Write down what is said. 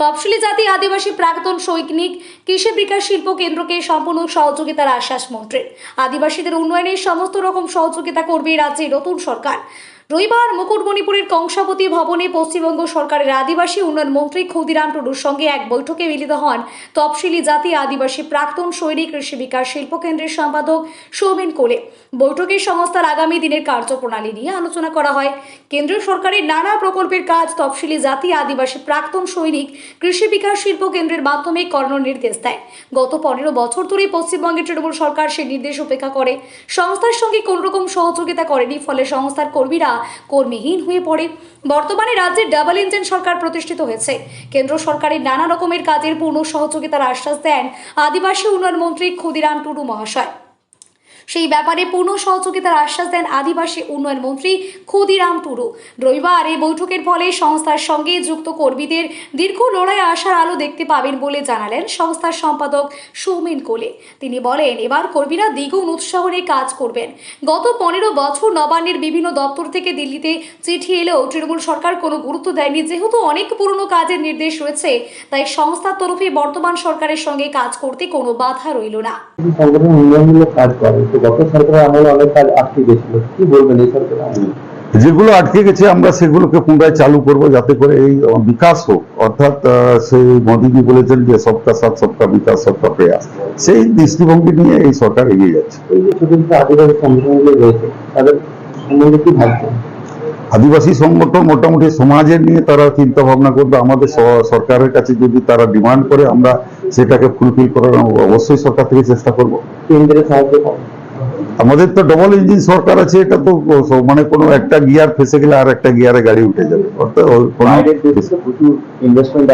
তফসিলি জাতি আদিবাসী প্রাক্তন সৈনিক কৃষি বিকাশ শিল্প কেন্দ্রকে সম্পূর্ণ সহযোগিতার আশ্বাস মন্ত্রীর। আদিবাসীদের উন্নয়নের সমস্ত রকম সহযোগিতা করবে রাজ্যের নতুন সরকার। রবিবার মুকুটমণিপুরের কংসাবতী ভবনে পশ্চিমবঙ্গ সরকারের আদিবাসী উন্নয়ন মন্ত্রী ক্ষুদিরাম টুডুর সঙ্গে এক বৈঠকে মিলিত হন তফসিলি জাতি আদিবাসী প্রাক্তন সৈনিক কৃষি বিকাশ শিল্প কেন্দ্রের সম্পাদক সৌমেন কোলে। বৈঠকে সংস্থার আগামী দিনের কার্যপ্রণালী নিয়ে আলোচনা করা হয়। কেন্দ্রীয় সরকারের নানা প্রকল্পের কাজ তফসিলি জাতি আদিবাসী প্রাক্তন সৈনিক কৃষি বিকাশ শিল্প কেন্দ্রের মাধ্যমে করানোর নির্দেশ দেয়। গত 15 বছর ধরে পশ্চিমবঙ্গের তৃণমূল সরকার সেই নির্দেশ উপেক্ষা করে সংস্থার সঙ্গে কোন রকম সহযোগিতা করেনি, ফলে সংস্থার কর্মীরা কর্মীহীন হয়ে পড়ে। বর্তমানে রাজ্যে ডাবল ইঞ্জিন সরকার প্রতিষ্ঠিত হয়েছে। কেন্দ্র সরকারের নানা রকমের কাজের পূর্ণ সহযোগিতার আশ্বাস দেন আদিবাসী উন্নয়ন মন্ত্রী ক্ষুদিরাম টুডু মহাশয়। সেই ব্যাপারে পূর্ণ সহযোগিতার আশ্বাস দেন আদিবাসী উন্নয়ন মন্ত্রী ক্ষুদিরাম টুডু। রবিবার এই বৈঠকের ফলে সংস্থার সঙ্গে যুক্ত কর্মীদের দীর্ঘ লড়াই আশার আলো দেখতে পাবেন বলে জানালেন সংস্থার সম্পাদক সৌমেন কোলে। তিনি বলেন, এবার কর্মীরা দ্বিগুণ উৎসাহ নিয়ে কাজ করবেন। গত 15 বছর নবান্নের বিভিন্ন দপ্তর থেকে দিল্লিতে চিঠি এলেও তৃণমূল সরকার কোনো গুরুত্ব দেয়নি। যেহেতু অনেক পুরনো কাজের নির্দেশ রয়েছে, তাই সংস্থার তরফে বর্তমান সরকারের সঙ্গে কাজ করতে কোনো বাধা রইল না। গত সরকারের আমলে অনেক কাজ আটকে গেছিল, কি বলবেন এই সরকারের আমলে? যেগুলো আটকে গেছে আমরা সেগুলোকে পুনরায় চালু করব, যাতে করে এই বিকাশ হোক। অর্থাৎ সেই মোদীজি বলেছেন যে সবকা সাথ সবকা বিকাশ সবকা প্রয়াস, সেই দৃষ্টিভঙ্গি নিয়ে এই সরকার এগিয়ে যাচ্ছে। এই যে ছোট ছোট আদিবাসী সংগঠনগুলো রয়েছে, তাদের সম্বন্ধে কি ভাবছেন? আদিবাসী সংগঠন মোটামুটি সমাজের নিয়ে তারা চিন্তা ভাবনা করবে। আমাদের সরকারের কাছে যদি তারা ডিমান্ড করে, আমরা সেটাকে ফুলফিল করার অবশ্যই সরকার থেকে চেষ্টা করব। কেন্দ্রের সাহায্য পাবো। আমাদের তো ডবল ইঞ্জিন সরকার আছে, এটা তো মানে কোনো একটা গিয়ার ফেসে গেলে আর একটা গিয়ারে গাড়ি উঠে যাবে। অর্থাৎ প্রচুর ইনভেস্টমেন্ট